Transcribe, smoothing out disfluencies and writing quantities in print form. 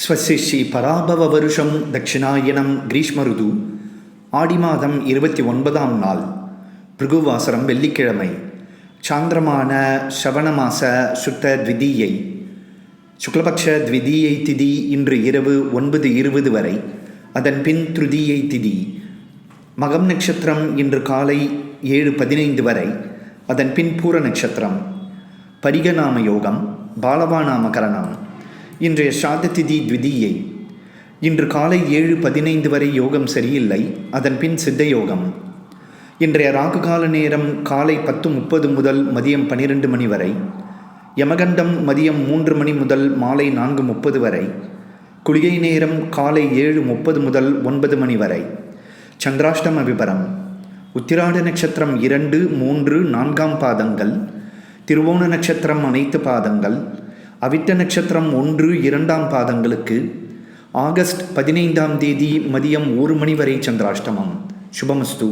ஸ்வஸ்ய ஸ்ரீ பராபவ வருஷம் தட்சிணாயனம் கிரீஷ்ம ருது ஆடி மாதம் 29ஆம் நாள் பிருகுவாசரம் வெள்ளிக்கிழமை சாந்திரமான ஸ்ரவண மாச சுத்த த்விதீயை சுக்லபக்ஷ த்விதீயை திதி இன்று இரவு 9:20 வரை. அதன் பின் திருதீயை திதி. மகம் நட்சத்திரம் இன்று காலை 7:15 வரை. அதன் பின் பூர நட்சத்திரம். பரிகநாம யோகம் பாலவாநாமகரணம். இன்றைய ஸ்ராத்த திதி த்விதீயை. இன்று காலை 7:15 வரை யோகம் சரியில்லை. அதன் பின் சித்த யோகம். இன்றைய ராகுகால நேரம் காலை 10:30 முதல் மதியம் 12 மணி வரை. யமகண்டம் மதியம் 3 மணி முதல் மாலை 4:30 வரை. குளிகை நேரம் காலை 7:30 முதல் 9 மணி வரை. சந்திராஷ்டம விபரம். உத்திராட நட்சத்திரம் 2, 3, 4ஆம் பாதங்கள். திருவோண நட்சத்திரம் அனைத்து பாதங்கள். அவிட்ட நட்சத்திரம் 1, 2ஆம் பாதங்களுக்கு ஆகஸ்ட் 15ஆம் தேதி மதியம் 1 மணி வரை சந்திராஷ்டமம். சுபமஸ்து.